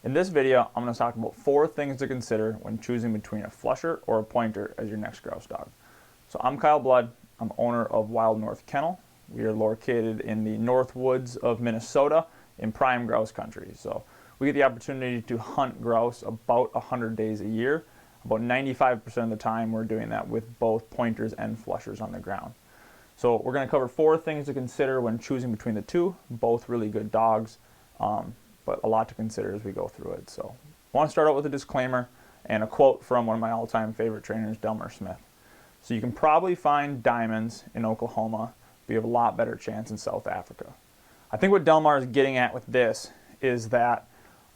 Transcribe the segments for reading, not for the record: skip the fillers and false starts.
In this video, I'm going to talk about 4 things to consider when choosing between a flusher or a pointer as your next grouse dog. So I'm Kyle Blood. I'm owner of Wild North Kennel. We are located in the north woods of Minnesota in prime grouse country. So we get the opportunity to hunt grouse about 100 days a year. About 95% of the time we're doing that with both pointers and flushers on the ground. So we're going to cover 4 things to consider when choosing between the two. Both really good dogs, but a lot to consider as we go through it. So I want to start out with a disclaimer and a quote from one of my all-time favorite trainers, Delmer Smith. So you can probably find diamonds in Oklahoma, but you have a lot better chance in South Africa. I think what Delmar is getting at with this is that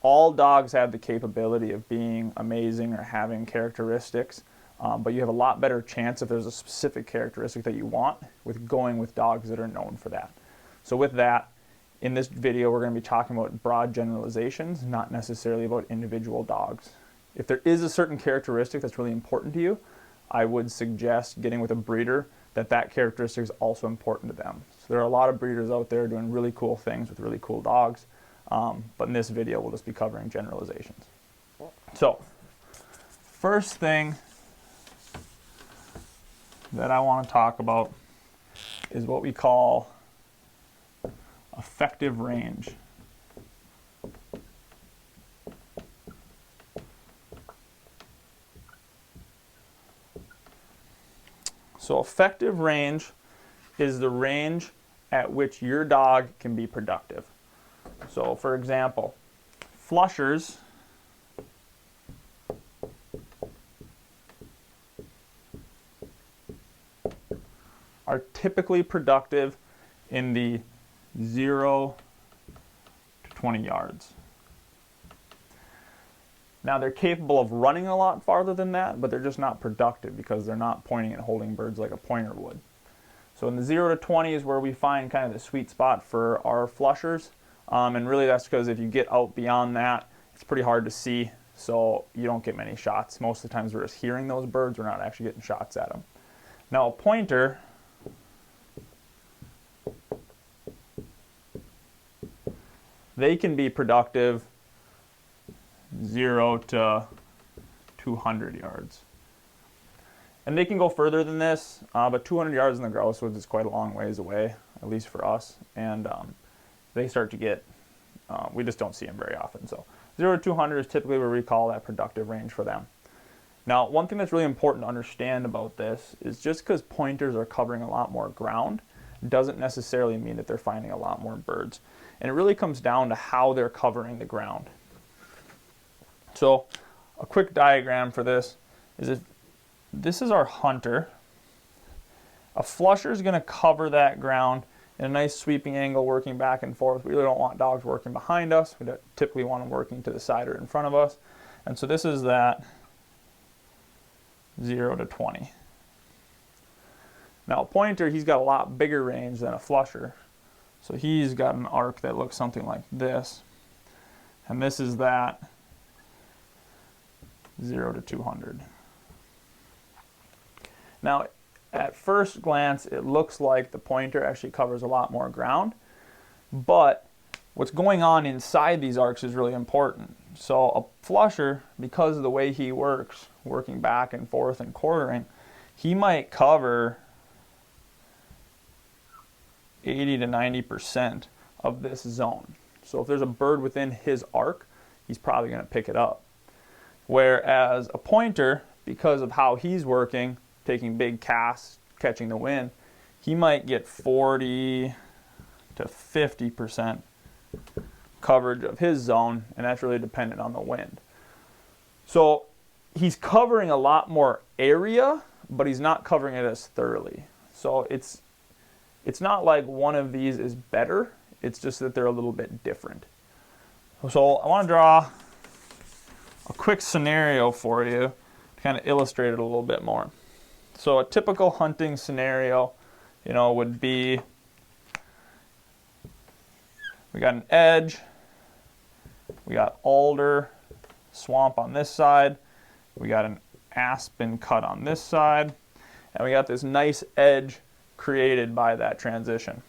all dogs have the capability of being amazing or having characteristics, but you have a lot better chance if there's a specific characteristic that you want with going with dogs that are known for that. So with that, in this video we're going to be talking about broad generalizations, not necessarily about individual dogs. If there is a certain characteristic that's really important to you, I would suggest getting with a breeder that characteristic is also important to them. So there are a lot of breeders out there doing really cool things with really cool dogs, but in this video we'll just be covering generalizations. So first thing that I want to talk about is what we call effective range. So effective range is the range at which your dog can be productive. So for example, flushers are typically productive in the 0 to 20 yards. Now they're capable of running a lot farther than that, but they're just not productive because they're not pointing and holding birds like a pointer would. So in the 0 to 20 is where we find kind of the sweet spot for our flushers, and really that's because if you get out beyond that, it's pretty hard to see, so you don't get many shots. Most of the times we're just hearing those birds, we're not actually getting shots at them. Now a pointer, they can be productive 0 to 200 yards. And they can go further than this, but 200 yards in the grouse woods is quite a long ways away, at least for us. And they start to get, we just don't see them very often. So 0 to 200 is typically where we call that productive range for them. Now, one thing that's really important to understand about this is just because pointers are covering a lot more ground doesn't necessarily mean that they're finding a lot more birds. And it really comes down to how they're covering the ground. So a quick diagram for this is if this is our hunter, a flusher is going to cover that ground in a nice sweeping angle working back and forth. We really don't want dogs working behind us. We typically want them working to the side or in front of us. And so this is that 0 to 20. Now a pointer, he's got a lot bigger range than a flusher. So he's got an arc that looks something like this. And this is that 0 to 200. Now, at first glance, it looks like the pointer actually covers a lot more ground, but what's going on inside these arcs is really important. So a flusher, because of the way he works, working back and forth and quartering, he might cover 80 to 90% of this zone. So if there's a bird within his arc, he's probably going to pick it up. Whereas a pointer, because of how he's working, taking big casts, catching the wind, he might get 40 to 50% coverage of his zone, and that's really dependent on the wind. So he's covering a lot more area, but he's not covering it as thoroughly. So it's not like one of these is better, it's just that they're a little bit different. So I want to draw a quick scenario for you to kind of illustrate it a little bit more. So a typical hunting scenario, would be we got an edge, we got alder, swamp on this side, we got an aspen cut on this side, and we got this nice edge created by that transition.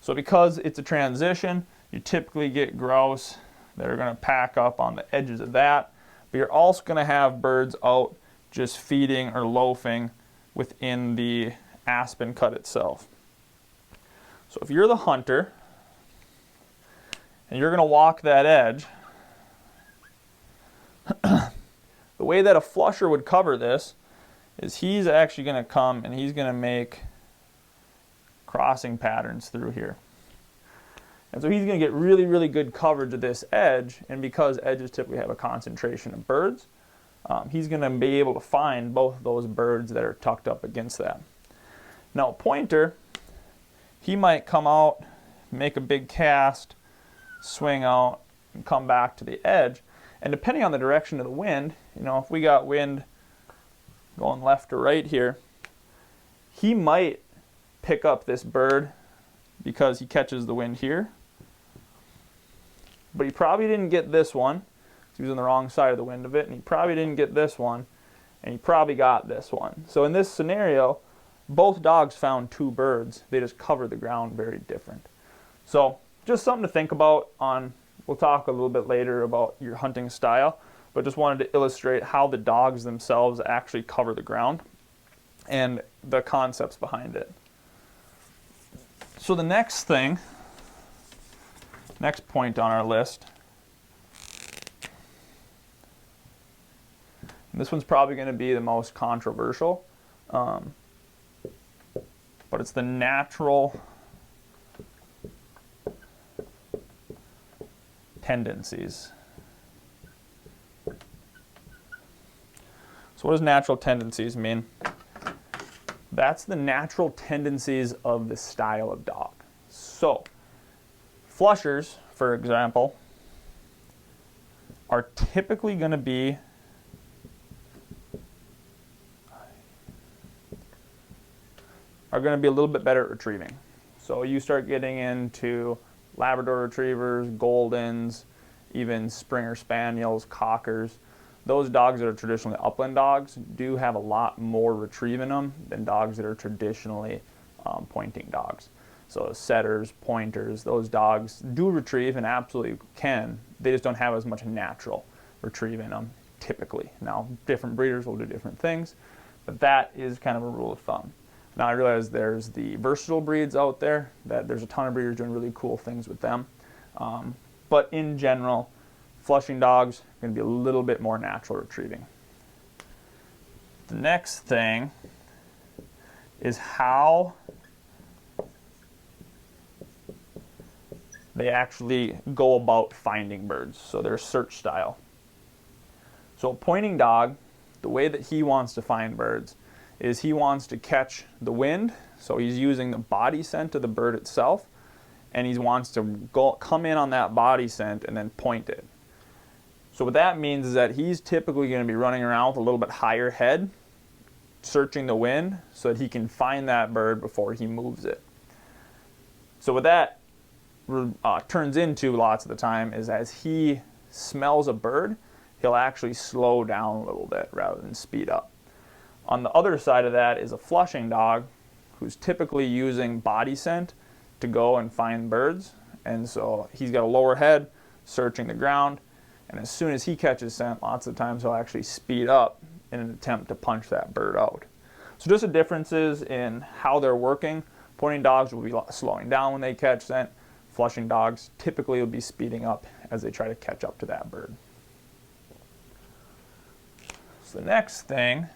So because it's a transition, you typically get grouse that are going to pack up on the edges of that, but you're also going to have birds out just feeding or loafing within the aspen cut itself. So if you're the hunter and you're going to walk that edge, the way that a flusher would cover this is he's actually going to come and he's going to make crossing patterns through here. And so he's going to get really, really good coverage of this edge, and because edges typically have a concentration of birds, he's going to be able to find both of those birds that are tucked up against that. Now a pointer, he might come out, make a big cast, swing out, and come back to the edge. And depending on the direction of the wind, you know, if we got wind going left or right here, he might pick up this bird because he catches the wind here. But he probably didn't get this one. He was on the wrong side of the wind of it, and he probably didn't get this one, and he probably got this one. So in this scenario, both dogs found two birds. They just covered the ground very different. So just something to think about on, we'll talk a little bit later about your hunting style, but just wanted to illustrate how the dogs themselves actually cover the ground and the concepts behind it. So the next thing, next point on our list, and this one's probably going to be the most controversial, but it's the natural tendencies. So what does natural tendencies mean? That's the natural tendencies of the style of dog. So flushers, for example, are typically going to be a little bit better at retrieving. So you start getting into Labrador retrievers, Goldens, even Springer Spaniels, Cockers. Those dogs that are traditionally upland dogs do have a lot more retrieve in them than dogs that are traditionally pointing dogs. So setters, pointers, those dogs do retrieve and absolutely can. They just don't have as much natural retrieve in them typically. Now, different breeders will do different things, but that is kind of a rule of thumb. Now I realize there's the versatile breeds out there, that there's a ton of breeders doing really cool things with them. But in general, flushing dogs are going to be a little bit more natural retrieving. The next thing is how they actually go about finding birds, so their search style. So a pointing dog, the way that he wants to find birds is he wants to catch the wind, so he's using the body scent of the bird itself, and he wants to come in on that body scent and then point it. So what that means is that he's typically going to be running around with a little bit higher head, searching the wind so that he can find that bird before he moves it. So what that turns into lots of the time is as he smells a bird, he'll actually slow down a little bit rather than speed up. On the other side of that is a flushing dog who's typically using body scent to go and find birds, and so he's got a lower head searching the ground, and as soon as he catches scent, lots of times he'll actually speed up in an attempt to punch that bird out. So just the differences in how they're working. Pointing dogs will be slowing down when they catch scent. Flushing dogs typically will be speeding up as they try to catch up to that bird. So the next thing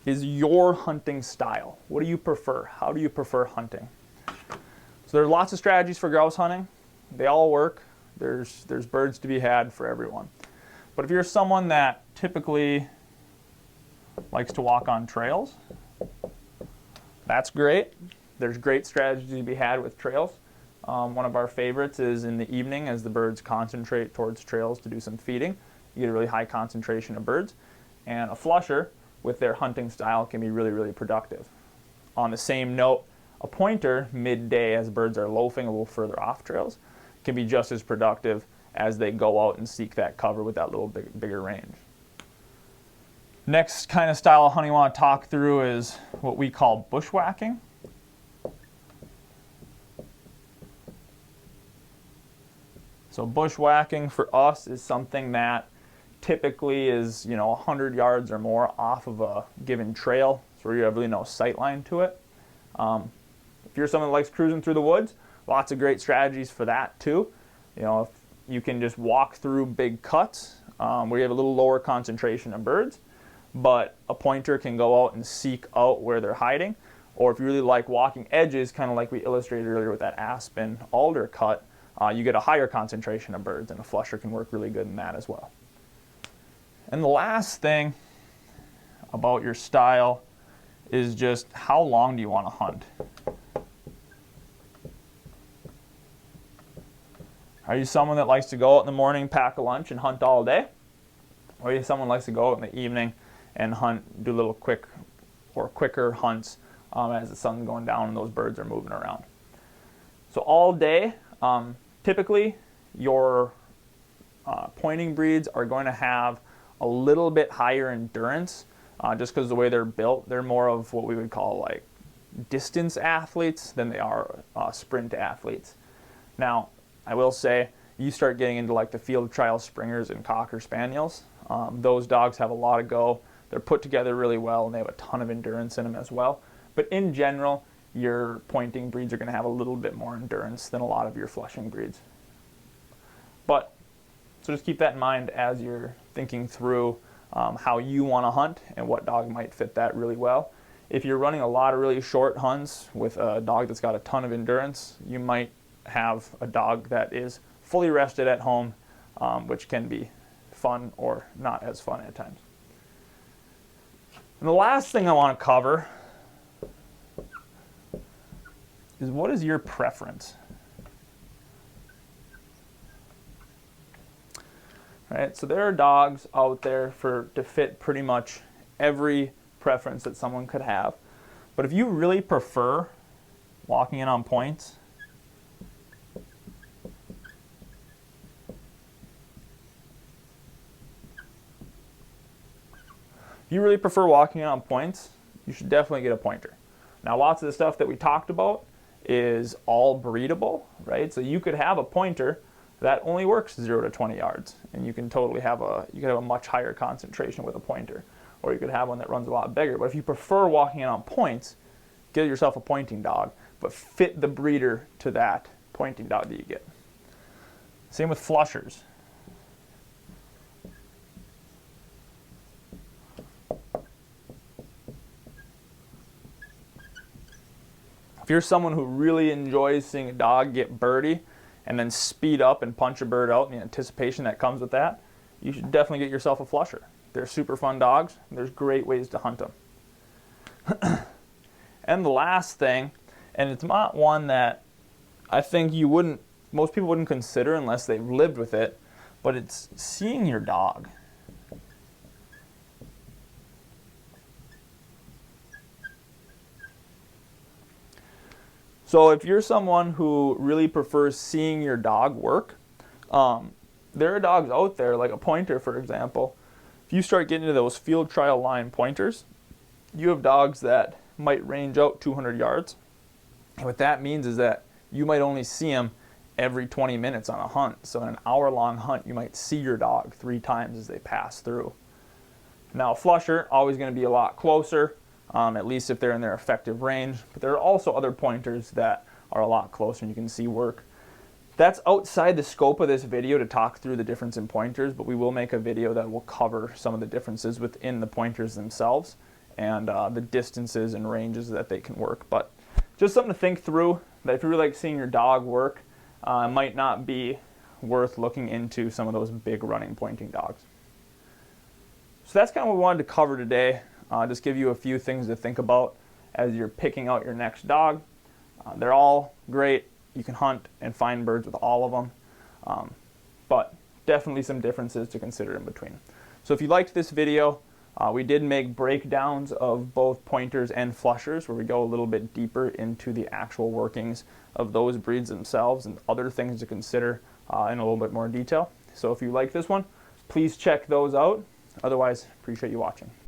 is your hunting style. What do you prefer? How do you prefer hunting? So there are lots of strategies for grouse hunting. They all work. There's birds to be had for everyone. But if you're someone that typically likes to walk on trails, that's great. There's great strategies to be had with trails. One of our favorites is in the evening as the birds concentrate towards trails to do some feeding. You get a really high concentration of birds. And a flusher with their hunting style can be really, really productive. On the same note, a pointer midday as birds are loafing a little further off trails can be just as productive as they go out and seek that cover with that little bigger range. Next kind of style of hunting I want to talk through is what we call bushwhacking. So bushwhacking for us is something that typically is, 100 yards or more off of a given trail, so you have really no sight line to it. If you're someone that likes cruising through the woods, lots of great strategies for that too. If you can just walk through big cuts where you have a little lower concentration of birds, but a pointer can go out and seek out where they're hiding. Or if you really like walking edges, kind of like we illustrated earlier with that aspen alder cut, you get a higher concentration of birds, and a flusher can work really good in that as well. And the last thing about your style is just how long do you want to hunt? Are you someone that likes to go out in the morning, pack a lunch, and hunt all day? Or are you someone that likes to go out in the evening and hunt, do little quicker hunts as the sun's going down and those birds are moving around? So all day, typically your pointing breeds are going to have a little bit higher endurance just because the way they're built. They're more of what we would call like distance athletes than they are sprint athletes. Now, I will say, you start getting into like the field trial springers and cocker spaniels. Those dogs have a lot of go. They're put together really well, and they have a ton of endurance in them as well. But in general, your pointing breeds are going to have a little bit more endurance than a lot of your flushing breeds. So just keep that in mind as you're thinking through how you want to hunt and what dog might fit that really well. If you're running a lot of really short hunts with a dog that's got a ton of endurance, you might have a dog that is fully rested at home, which can be fun or not as fun at times. And the last thing I want to cover is, what is your preference? Right, so there are dogs out there to fit pretty much every preference that someone could have. But if you really prefer walking in on points, you should definitely get a pointer. Now, lots of the stuff that we talked about is all breedable, right? So you could have a pointer that only works 0 to 20 yards, and you can totally have a much higher concentration with a pointer, or you could have one that runs a lot bigger. But if you prefer walking in on points, get yourself a pointing dog, but fit the breeder to that pointing dog that you get. Same with flushers. If you're someone who really enjoys seeing a dog get birdie and then speed up and punch a bird out and the anticipation that comes with that, you should definitely get yourself a flusher. They're super fun dogs, and there's great ways to hunt them. And the last thing, and it's not one that I think most people wouldn't consider unless they've lived with it, but it's seeing your dog. So if you're someone who really prefers seeing your dog work, there are dogs out there, like a pointer, for example. If you start getting into those field trial line pointers, you have dogs that might range out 200 yards. And what that means is that you might only see them every 20 minutes on a hunt. So in an hour-long hunt, you might see your dog 3 times as they pass through. Now, a flusher, always going to be a lot closer. At least if they're in their effective range. But there are also other pointers that are a lot closer and you can see work. That's outside the scope of this video to talk through the difference in pointers, but we will make a video that will cover some of the differences within the pointers themselves and the distances and ranges that they can work. But just something to think through, that if you really like seeing your dog work, it might not be worth looking into some of those big running pointing dogs. So that's kind of what we wanted to cover today. Just give you a few things to think about as you're picking out your next dog. They're all great. You can hunt and find birds with all of them, but definitely some differences to consider in between. So if you liked this video, we did make breakdowns of both pointers and flushers where we go a little bit deeper into the actual workings of those breeds themselves and other things to consider in a little bit more detail. So if you like this one, please check those out. Otherwise, appreciate you watching.